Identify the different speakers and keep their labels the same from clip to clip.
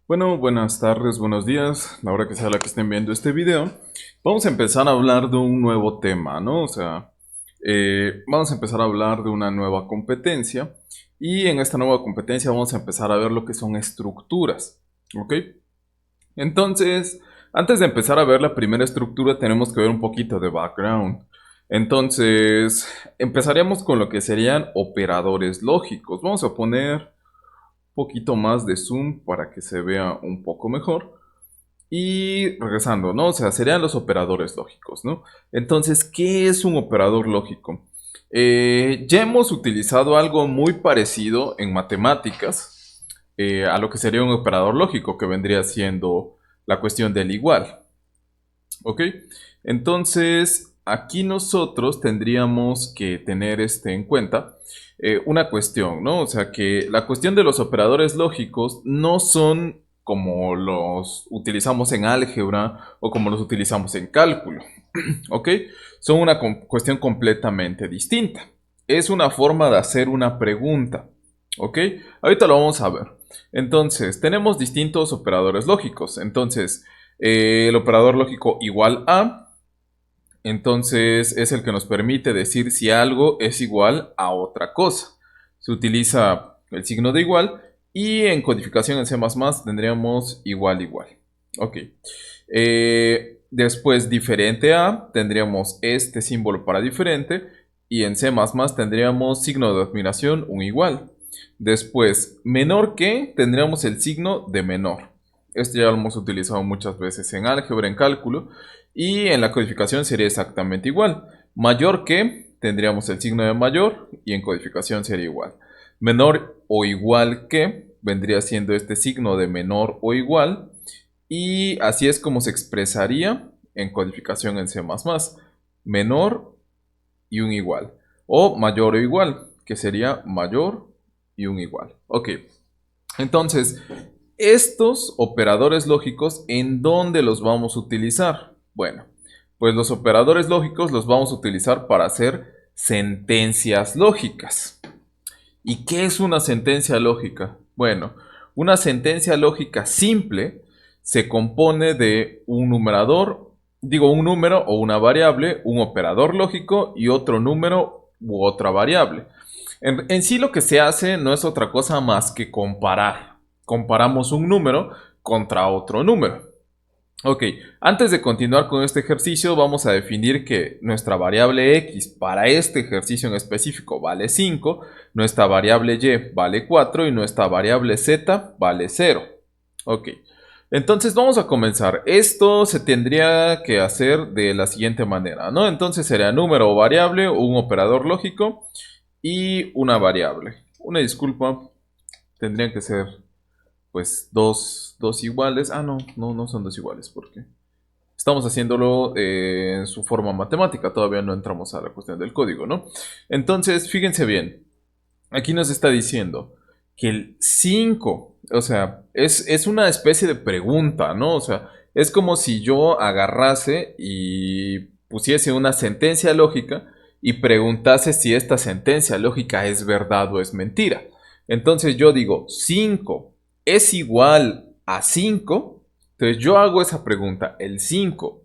Speaker 1: Bueno, buenas tardes, buenos días, la hora que sea la que estén viendo este video. Vamos a empezar a hablar de un nuevo tema, ¿no? Vamos a empezar a hablar de una nueva competencia y en esta nueva competencia vamos a empezar a ver lo que son estructuras, ¿ok? Entonces, antes de empezar a ver la primera estructura tenemos que ver un poquito de background. Entonces, empezaríamos con lo que serían operadores lógicos. Vamos a poner poquito más de zoom para que se vea un poco mejor. Y regresando, ¿no? O sea, serían los operadores lógicos, ¿no? Entonces, ¿qué es un operador lógico? Ya hemos utilizado algo muy parecido en matemáticas a lo que sería un operador lógico, que vendría siendo la cuestión del igual, ¿ok? Entonces, aquí nosotros tendríamos que tener en cuenta una cuestión, ¿no? O sea, que la cuestión de los operadores lógicos no son como los utilizamos en álgebra o como los utilizamos en cálculo, ¿ok? Son una cuestión completamente distinta. Es una forma de hacer una pregunta, ¿ok? Ahorita lo vamos a ver. Entonces, tenemos distintos operadores lógicos. Entonces, el operador lógico igual a, entonces es el que nos permite decir si algo es igual a otra cosa. Se utiliza el signo de igual y en codificación en C++ tendríamos igual igual. Ok. Después diferente a tendríamos este símbolo para diferente y en C++ tendríamos signo de admiración un igual. Después menor que tendríamos el signo de menor. Este ya lo hemos utilizado muchas veces en álgebra, en cálculo. Y en la codificación sería exactamente igual. Mayor que, tendríamos el signo de mayor y en codificación sería igual. Menor o igual que, vendría siendo este signo de menor o igual. Y así es como se expresaría en codificación en C++. Menor y un igual. O mayor o igual, que sería mayor y un igual. Ok, entonces, estos operadores lógicos, ¿en dónde los vamos a utilizar? Bueno, pues los operadores lógicos los vamos a utilizar para hacer sentencias lógicas. ¿Y qué es una sentencia lógica? Bueno, una sentencia lógica simple se compone de un numerador, digo un número o una variable, un operador lógico y otro número u otra variable. En sí lo que se hace no es otra cosa más que comparar. Comparamos un número contra otro número. Ok, antes de continuar con este ejercicio vamos a definir que nuestra variable x para este ejercicio en específico vale 5, nuestra variable y vale 4 y nuestra variable z vale 0. Ok, entonces vamos a comenzar. Esto se tendría que hacer de la siguiente manera, ¿no? Entonces sería número o variable, un operador lógico y una variable. Una disculpa, tendrían que ser pues dos iguales. Ah, no son dos iguales porque estamos haciéndolo en su forma matemática. Todavía no entramos a la cuestión del código, ¿no? Entonces, fíjense bien. Aquí nos está diciendo que el 5, o sea, es una especie de pregunta, ¿no? O sea, es como si yo agarrase y pusiese una sentencia lógica y preguntase si esta sentencia lógica es verdad o es mentira. Entonces yo digo, 5 es igual a 5. Entonces yo hago esa pregunta, el 5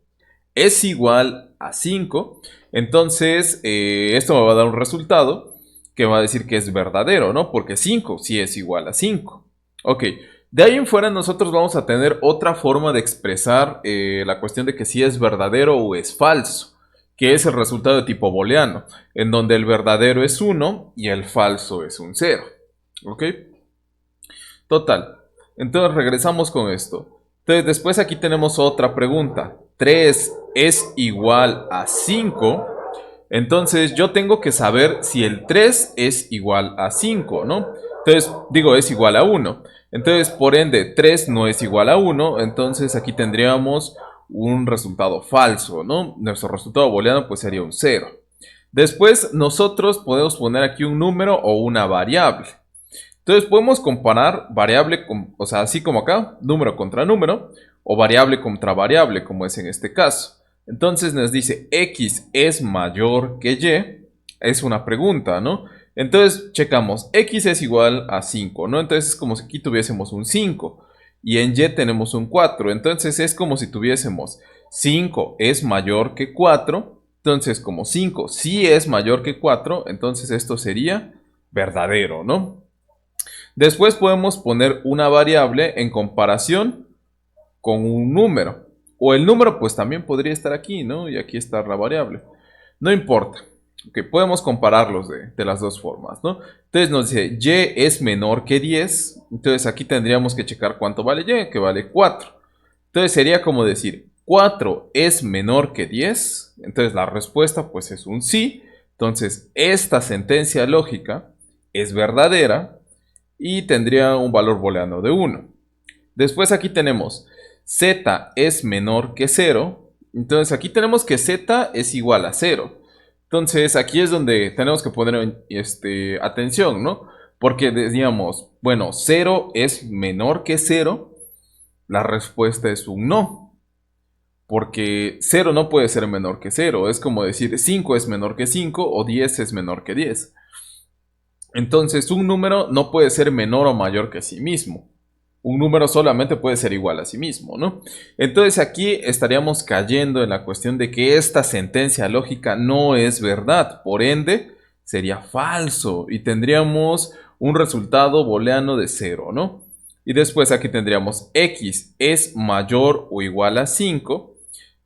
Speaker 1: es igual a 5. Entonces esto me va a dar un resultado que va a decir que es verdadero, ¿no? Porque 5 sí es igual a 5. Ok, de ahí en fuera nosotros vamos a tener otra forma de expresar la cuestión de que si es verdadero o es falso, que es el resultado de tipo booleano, en donde el verdadero es 1 y el falso es un 0. ¿Ok? Total. Entonces regresamos con esto. Entonces después aquí tenemos otra pregunta. 3 es igual a 5. Entonces yo tengo que saber si el 3 es igual a 5, ¿no? Entonces digo es igual a 1. Entonces por ende 3 no es igual a 1. Entonces aquí tendríamos un resultado falso, ¿no? Nuestro resultado booleano pues sería un 0. Después nosotros podemos poner aquí un número o una variable. Entonces podemos comparar variable, o sea, así como acá, número contra número, o variable contra variable, como es en este caso. Entonces nos dice x es mayor que y, es una pregunta, ¿no? Entonces checamos, x es igual a 5, ¿no? Entonces es como si aquí tuviésemos un 5. y en Y tenemos un 4. Entonces es como si tuviésemos 5 es mayor que 4. Entonces como 5 sí es mayor que 4, entonces esto sería verdadero, ¿no? Después podemos poner una variable en comparación con un número. O el número pues también podría estar aquí, ¿no? Y aquí está la variable. No importa. Ok, podemos compararlos de las dos formas, ¿no? Entonces nos dice y es menor que 10. Entonces aquí tendríamos que checar cuánto vale y, que vale 4. Entonces sería como decir 4 es menor que 10. Entonces la respuesta pues es un sí. Entonces esta sentencia lógica es verdadera y tendría un valor booleano de 1. Después aquí tenemos z es menor que 0. Entonces aquí tenemos que z es igual a 0. Entonces aquí es donde tenemos que poner atención, ¿no? Porque decíamos, bueno, 0 es menor que 0. La respuesta es un no. Porque 0 no puede ser menor que 0. Es como decir 5 es menor que 5 o 10 es menor que 10. Entonces un número no puede ser menor o mayor que sí mismo. Un número solamente puede ser igual a sí mismo, ¿no? Entonces aquí estaríamos cayendo en la cuestión de que esta sentencia lógica no es verdad, por ende sería falso y tendríamos un resultado booleano de 0, ¿no? Y después aquí tendríamos x es mayor o igual a 5.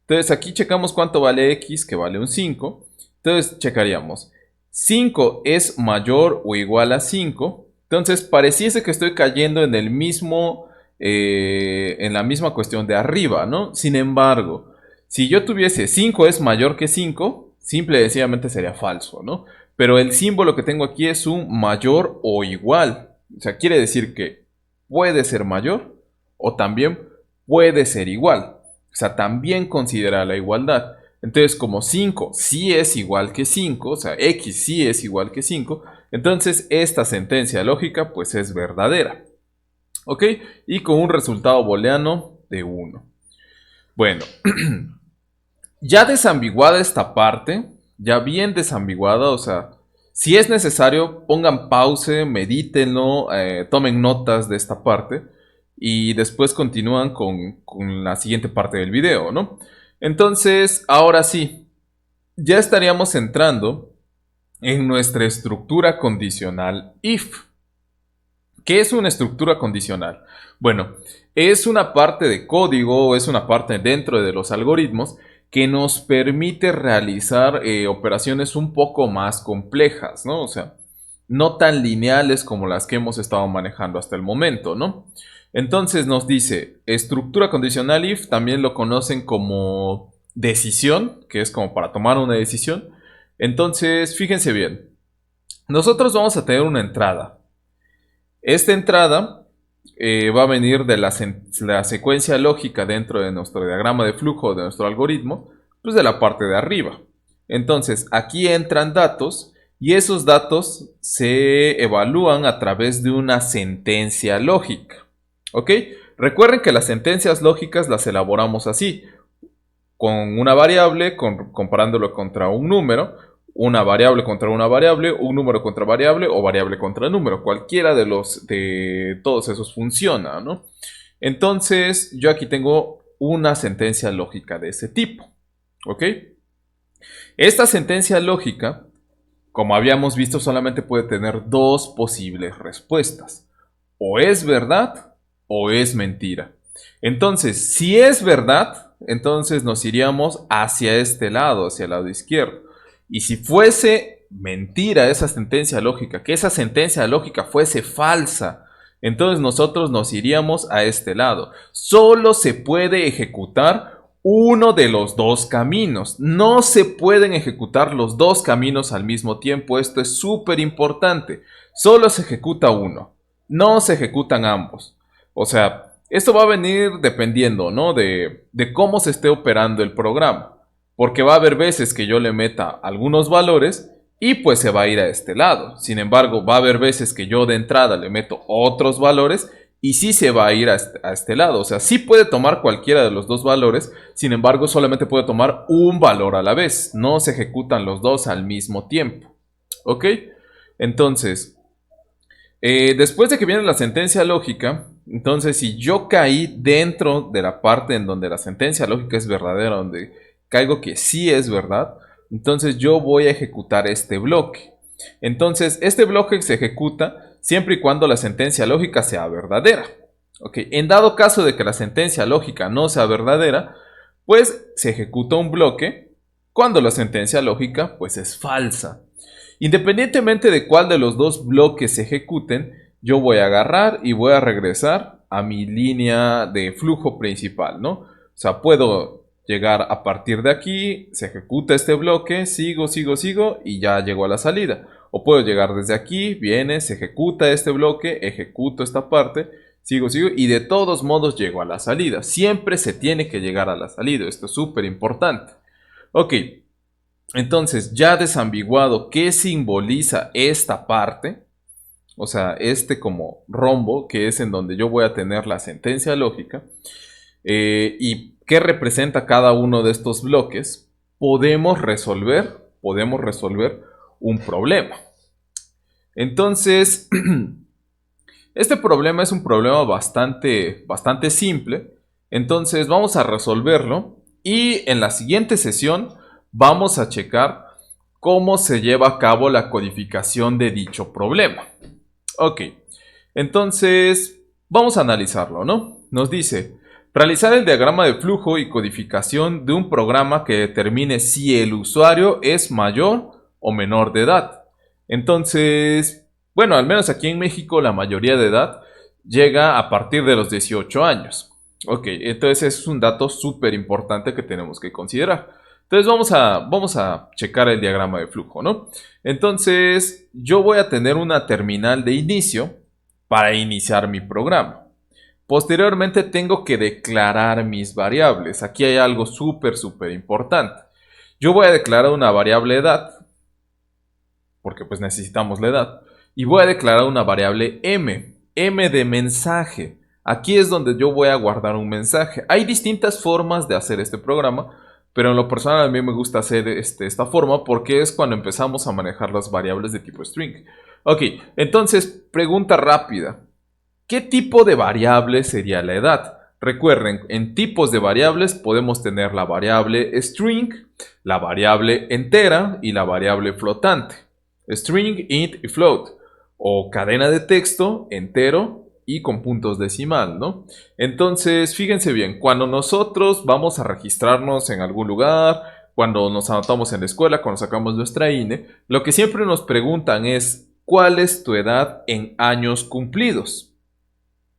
Speaker 1: Entonces aquí checamos cuánto vale x, que vale un 5. Entonces checaríamos 5 es mayor o igual a 5. Entonces pareciese que estoy cayendo en el mismo, en la misma cuestión de arriba, ¿no? Sin embargo, si yo tuviese 5 es mayor que 5, simple y sencillamente sería falso, ¿no? Pero el símbolo que tengo aquí es un mayor o igual. O sea, quiere decir que puede ser mayor o también puede ser igual. O sea, también considera la igualdad. Entonces, como 5 sí es igual que 5, o sea, x sí es igual que 5, entonces esta sentencia lógica pues es verdadera. ¿Ok? Y con un resultado booleano de 1. Bueno, ya desambiguada esta parte, ya bien desambiguada, o sea, si es necesario, pongan pause, medítenlo, tomen notas de esta parte y después continúan con la siguiente parte del video, ¿no? Entonces, ahora sí, ya estaríamos entrando en nuestra estructura condicional if. ¿Qué es una estructura condicional? Bueno, es una parte de código, es una parte dentro de los algoritmos que nos permite realizar operaciones un poco más complejas, ¿no? O sea, no tan lineales como las que hemos estado manejando hasta el momento, ¿no? Entonces nos dice, estructura condicional if, también lo conocen como decisión, que es como para tomar una decisión. Entonces, fíjense bien, nosotros vamos a tener una entrada. Esta entrada va a venir de la secuencia lógica dentro de nuestro diagrama de flujo de nuestro algoritmo, pues de la parte de arriba. Entonces, aquí entran datos y esos datos se evalúan a través de una sentencia lógica. ¿Ok? Recuerden que las sentencias lógicas las elaboramos así, con una variable, comparándolo contra un número, una variable contra una variable, un número contra variable o variable contra número. Cualquiera de todos esos funciona, ¿no? Entonces, yo aquí tengo una sentencia lógica de ese tipo. ¿Ok? Esta sentencia lógica, como habíamos visto, solamente puede tener dos posibles respuestas. O es verdad o es mentira. Entonces, si es verdad, entonces nos iríamos hacia este lado, hacia el lado izquierdo. Y si fuese mentira esa sentencia lógica, que esa sentencia lógica fuese falsa, entonces nosotros nos iríamos a este lado. Solo se puede ejecutar uno de los dos caminos. No se pueden ejecutar los dos caminos al mismo tiempo. Esto es súper importante. Solo se ejecuta uno. No se ejecutan ambos. O sea, esto va a venir dependiendo, ¿no? De cómo se esté operando el programa. Porque va a haber veces que yo le meta algunos valores y pues se va a ir a este lado. Sin embargo, va a haber veces que yo de entrada le meto otros valores y sí se va a ir a este lado. O sea, sí puede tomar cualquiera de los dos valores, sin embargo, solamente puede tomar un valor a la vez. No se ejecutan los dos al mismo tiempo. ¿Ok? Entonces, después de que viene la sentencia lógica, Entonces, si yo caí dentro de la parte en donde la sentencia lógica es verdadera, donde caigo que sí es verdad, entonces yo voy a ejecutar este bloque. Entonces, este bloque se ejecuta siempre y cuando la sentencia lógica sea verdadera. ¿Ok? En dado caso de que la sentencia lógica no sea verdadera, pues se ejecuta un bloque cuando la sentencia lógica pues es falsa. Independientemente de cuál de los dos bloques se ejecuten, yo voy a agarrar y voy a regresar a mi línea de flujo principal, ¿no? O sea, puedo llegar a partir de aquí, se ejecuta este bloque, sigo y ya llego a la salida. O puedo llegar desde aquí, viene, se ejecuta este bloque, ejecuto esta parte, sigo y de todos modos llego a la salida. Siempre se tiene que llegar a la salida, esto es súper importante. Ok, entonces ya desambiguado qué simboliza esta parte, o sea, este como rombo, que es en donde yo voy a tener la sentencia lógica, y qué representa cada uno de estos bloques, podemos resolver un problema. Entonces, este problema es un problema bastante simple. Entonces, vamos a resolverlo y en la siguiente sesión vamos a checar cómo se lleva a cabo la codificación de dicho problema. Ok, entonces vamos a analizarlo, ¿no? Nos dice, realizar el diagrama de flujo y codificación de un programa que determine si el usuario es mayor o menor de edad. Entonces, bueno, al menos aquí en México la mayoría de edad llega a partir de los 18 años. Ok, entonces es un dato súper importante que tenemos que considerar. Entonces vamos a checar el diagrama de flujo, ¿no? Entonces yo voy a tener una terminal de inicio para iniciar mi programa. Posteriormente tengo que declarar mis variables. Aquí hay algo súper importante. Yo voy a declarar una variable edad, porque pues necesitamos la edad, y voy a declarar una variable m de mensaje. Aquí es donde yo voy a guardar un mensaje. Hay distintas formas de hacer este programa, pero en lo personal a mí me gusta hacer esta forma porque es cuando empezamos a manejar las variables de tipo string. Ok, entonces, pregunta rápida. ¿Qué tipo de variable sería la edad? Recuerden, en tipos de variables podemos tener la variable string, la variable entera y la variable flotante. String, int y float. O cadena de texto, entero y con puntos decimal, ¿no? Entonces, fíjense bien, cuando nosotros vamos a registrarnos en algún lugar, cuando nos anotamos en la escuela, cuando sacamos nuestra INE, lo que siempre nos preguntan es, ¿cuál es tu edad en años cumplidos?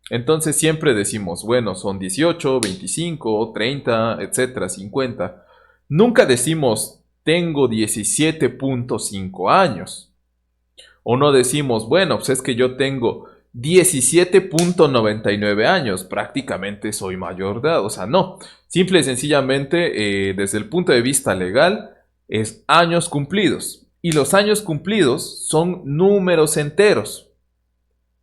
Speaker 1: Entonces siempre decimos, bueno, son 18, 25, 30, etcétera, 50. Nunca decimos, tengo 17.5 años. O no decimos, bueno, pues es que yo tengo 17.99 años, prácticamente soy mayor de edad. O sea, no. Simple y sencillamente, desde el punto de vista legal, es años cumplidos. Y los años cumplidos son números enteros.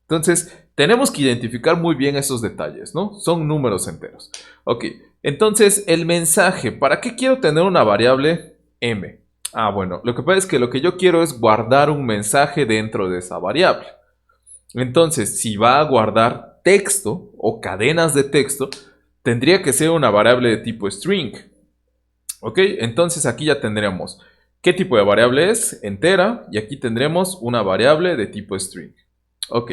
Speaker 1: Entonces, tenemos que identificar muy bien esos detalles, ¿no? Son números enteros. Ok, entonces el mensaje, ¿para qué quiero tener una variable m? Ah, bueno, lo que pasa es que lo que yo quiero es guardar un mensaje dentro de esa variable. Entonces, si va a guardar texto o cadenas de texto, tendría que ser una variable de tipo string. Ok, entonces aquí ya tendremos qué tipo de variable es, entera, y aquí tendremos una variable de tipo string. Ok,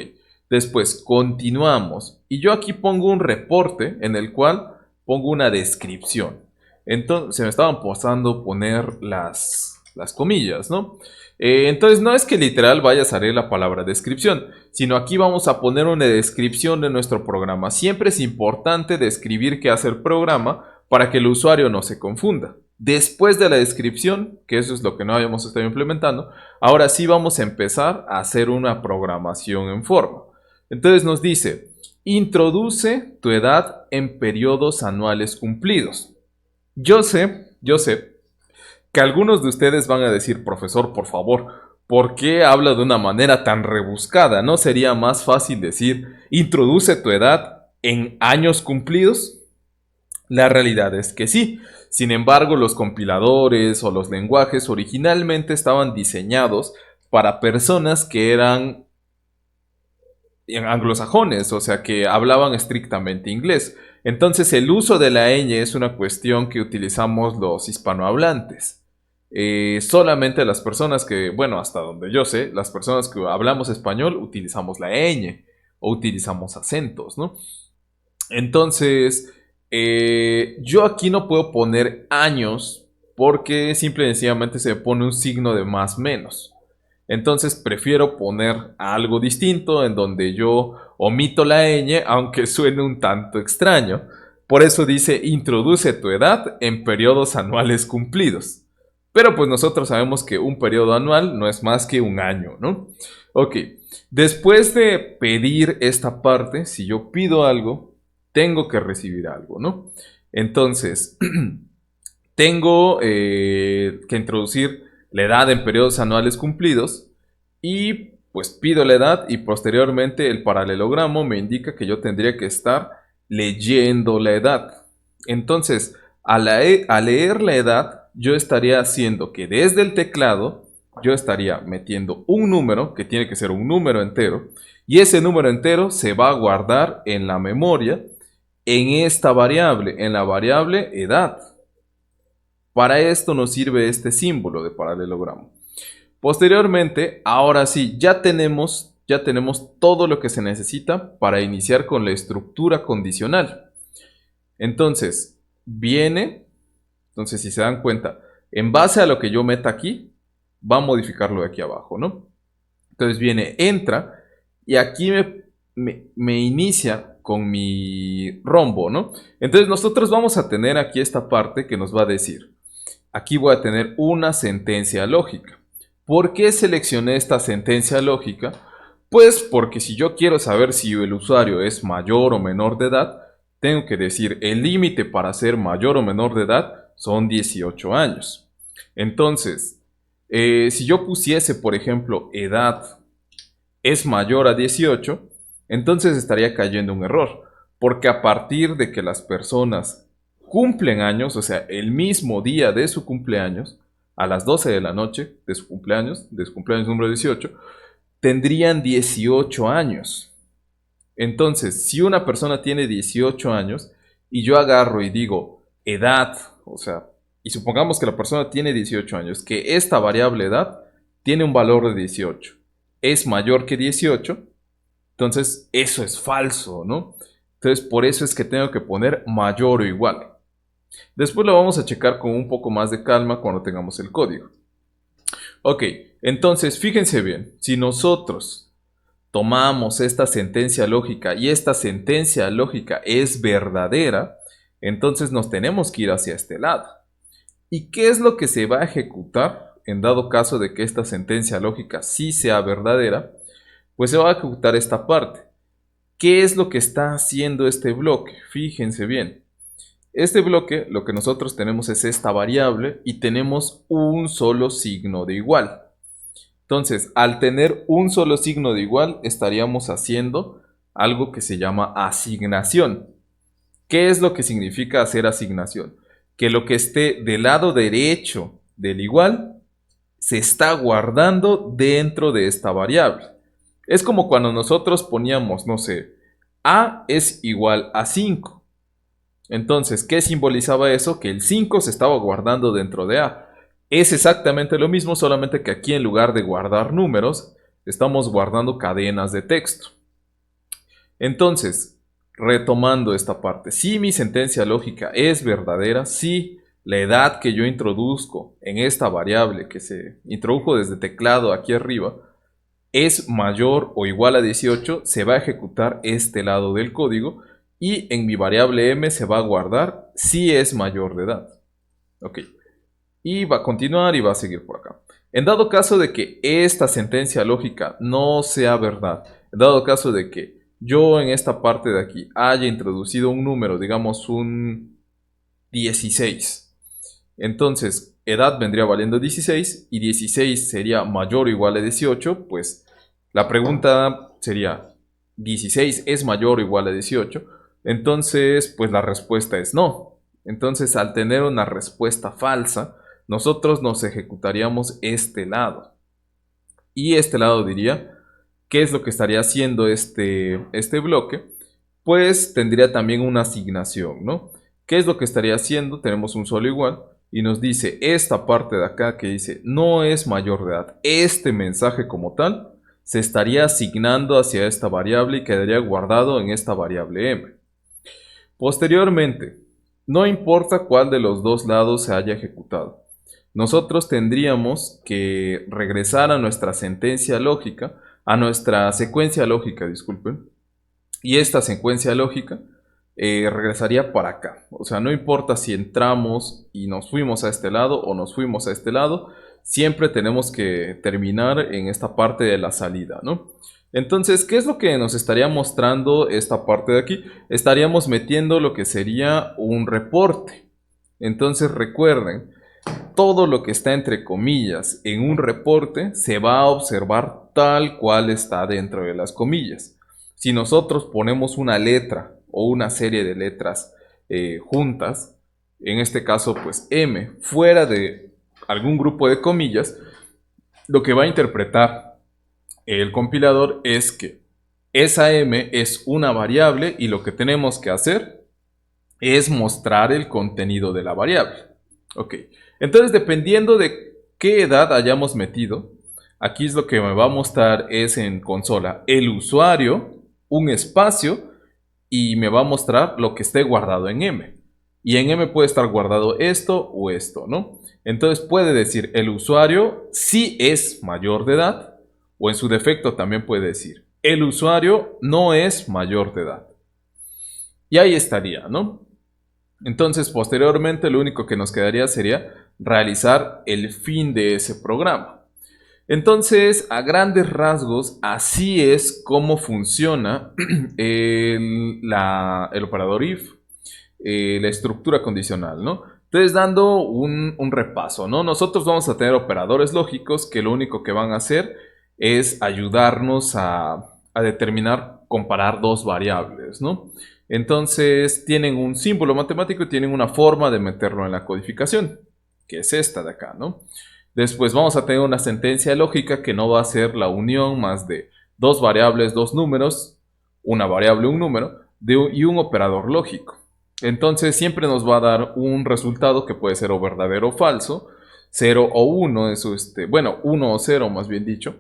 Speaker 1: después continuamos. Y yo aquí pongo un reporte en el cual pongo una descripción. Entonces, se me estaban pasando poner las comillas, ¿no? Entonces, no es que literal vaya a salir la palabra descripción, sino aquí vamos a poner una descripción de nuestro programa. Siempre es importante describir qué hace el programa para que el usuario no se confunda. Después de la descripción, que eso es lo que no habíamos estado implementando, ahora sí vamos a empezar a hacer una programación en forma. Entonces nos dice, introduce tu edad en periodos anuales cumplidos. Yo sé que algunos de ustedes van a decir, profesor, por favor, ¿por qué habla de una manera tan rebuscada? ¿No sería más fácil decir, introduce tu edad en años cumplidos? La realidad es que sí. Sin embargo, los compiladores o los lenguajes originalmente estaban diseñados para personas que eran anglosajones, o sea, que hablaban estrictamente inglés. Entonces el uso de la ñ es una cuestión que utilizamos los hispanohablantes. Solamente las personas que, bueno, hasta donde yo sé, las personas que hablamos español utilizamos la ñ o utilizamos acentos, ¿no? Entonces, yo aquí no puedo poner años porque simple y sencillamente se pone un signo de más menos. Entonces prefiero poner algo distinto en donde yo omito la ñ, aunque suene un tanto extraño. Por eso dice introduce tu edad en periodos anuales cumplidos. Pero pues nosotros sabemos que un periodo anual no es más que un año, ¿no? Ok, después de pedir esta parte, si yo pido algo, tengo que recibir algo, ¿no? Entonces, tengo que introducir la edad en periodos anuales cumplidos y pues pido la edad y posteriormente el paralelogramo me indica que yo tendría que estar leyendo la edad. Entonces, al leer la edad, yo estaría haciendo que desde el teclado yo estaría metiendo un número, que tiene que ser un número entero, y ese número entero se va a guardar en la memoria en esta variable, en la variable edad. Para esto nos sirve este símbolo de paralelogramo. Posteriormente, ahora sí, ya tenemos todo lo que se necesita para iniciar con la estructura condicional. Entonces, entonces si se dan cuenta, en base a lo que yo meta aquí, va a modificarlo de aquí abajo, ¿no? Entonces viene, entra, y aquí me inicia con mi rombo, ¿no? Entonces nosotros vamos a tener aquí esta parte que nos va a decir, aquí voy a tener una sentencia lógica. ¿Por qué seleccioné esta sentencia lógica? Pues porque si yo quiero saber si el usuario es mayor o menor de edad, tengo que decir el límite para ser mayor o menor de edad son 18 años. Entonces, si yo pusiese, por ejemplo, edad es mayor a 18, entonces estaría cayendo un error, porque a partir de que las personas cumplen años, o sea, el mismo día de su cumpleaños, a las 12 de la noche de su cumpleaños número 18, tendrían 18 años. Entonces, si una persona tiene 18 años y yo agarro y digo edad, o sea, y supongamos que la persona tiene 18 años, que esta variable edad tiene un valor de 18, es mayor que 18, entonces eso es falso, ¿no? Entonces, por eso es que tengo que poner mayor o igual. Después lo vamos a checar con un poco más de calma cuando tengamos el código. Ok, entonces fíjense bien, si nosotros tomamos esta sentencia lógica y esta sentencia lógica es verdadera, entonces nos tenemos que ir hacia este lado. ¿Y qué es lo que se va a ejecutar en dado caso de que esta sentencia lógica sí sea verdadera? Pues se va a ejecutar esta parte. ¿Qué es lo que está haciendo este bloque? Fíjense bien. Este bloque, lo que nosotros tenemos es esta variable y tenemos un solo signo de igual. Entonces, al tener un solo signo de igual, estaríamos haciendo algo que se llama asignación. ¿Qué es lo que significa hacer asignación? Que lo que esté del lado derecho del igual se está guardando dentro de esta variable. Es como cuando nosotros poníamos, no sé, A es igual a 5. Entonces, ¿qué simbolizaba eso? Que el 5 se estaba guardando dentro de A. Es exactamente lo mismo, solamente que aquí en lugar de guardar números, estamos guardando cadenas de texto. Entonces, retomando esta parte, si mi sentencia lógica es verdadera, si la edad que yo introduzco en esta variable que se introdujo desde teclado aquí arriba es mayor o igual a 18, se va a ejecutar este lado del código y en mi variable m se va a guardar si es mayor de edad. Ok. Y va a continuar y va a seguir por acá. En dado caso de que esta sentencia lógica no sea verdad, en dado caso de que yo en esta parte de aquí haya introducido un número, digamos un 16, entonces edad vendría valiendo 16 y 16 sería mayor o igual a 18, pues la pregunta sería, ¿16 es mayor o igual a 18? Entonces, pues la respuesta es no. Entonces, al tener una respuesta falsa, nosotros nos ejecutaríamos este lado. Y este lado diría, ¿Qué es lo que estaría haciendo este bloque? Pues tendría también una asignación, ¿no? ¿Qué es lo que estaría haciendo? Tenemos un solo igual y nos dice esta parte de acá que dice no es mayor de edad. Este mensaje como tal se estaría asignando hacia esta variable y quedaría guardado en esta variable m. Posteriormente, no importa cuál de los dos lados se haya ejecutado, nosotros tendríamos que regresar a nuestra sentencia lógica, a nuestra secuencia lógica, disculpen, y esta secuencia lógica regresaría para acá. O sea, no importa si entramos y nos fuimos a este lado o nos fuimos a este lado, siempre tenemos que terminar en esta parte de la salida, ¿no? Entonces, ¿qué es lo que nos estaría mostrando esta parte de aquí? Estaríamos metiendo lo que sería un reporte. Entonces, recuerden, todo lo que está entre comillas en un reporte se va a observar tal cual está dentro de las comillas. Si nosotros ponemos una letra o una serie de letras juntas, en este caso pues M, fuera de algún grupo de comillas, lo que va a interpretar el compilador es que esa M es una variable y lo que tenemos que hacer es mostrar el contenido de la variable. Ok, entonces dependiendo de qué edad hayamos metido, aquí es lo que me va a mostrar es en consola el usuario, un espacio y me va a mostrar lo que esté guardado en M. Y en M puede estar guardado esto o esto, ¿no? Entonces puede decir el usuario si es mayor de edad o en su defecto también puede decir el usuario no es mayor de edad. Y ahí estaría, ¿no? Entonces, posteriormente, lo único que nos quedaría sería realizar el fin de ese programa. Entonces, a grandes rasgos, así es como funciona el operador if, la estructura condicional, ¿no? Entonces, dando un repaso, ¿no? Nosotros vamos a tener operadores lógicos que lo único que van a hacer es ayudarnos a determinar, comparar dos variables, ¿no? Entonces, tienen un símbolo matemático y tienen una forma de meterlo en la codificación, que es esta de acá, ¿no? Después vamos a tener una sentencia lógica que no va a ser la unión más de dos variables, dos números, una variable, un número, y un operador lógico. Entonces siempre nos va a dar un resultado que puede ser o verdadero o falso, 0 o 1, eso bueno, 1 o 0 más bien dicho.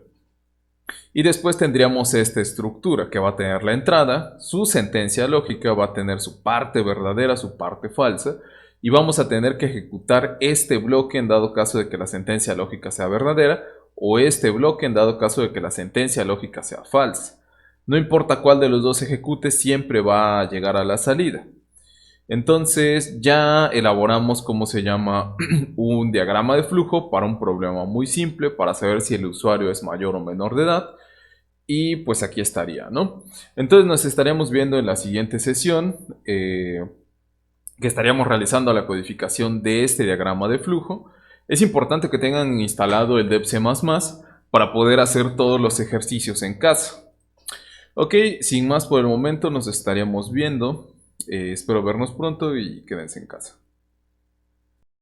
Speaker 1: Y después tendríamos esta estructura que va a tener la entrada, su sentencia lógica va a tener su parte verdadera, su parte falsa, y vamos a tener que ejecutar este bloque en dado caso de que la sentencia lógica sea verdadera, o este bloque en dado caso de que la sentencia lógica sea falsa. No importa cuál de los dos ejecute, siempre va a llegar a la salida. Entonces ya elaboramos cómo se llama un diagrama de flujo para un problema muy simple, para saber si el usuario es mayor o menor de edad. Y pues aquí estaría, ¿no? Entonces nos estaremos viendo en la siguiente sesión, que estaríamos realizando la codificación de este diagrama de flujo. Es importante que tengan instalado el dev C++ para poder hacer todos los ejercicios en casa. Ok, sin más por el momento nos estaríamos viendo. Espero vernos pronto y quédense en casa.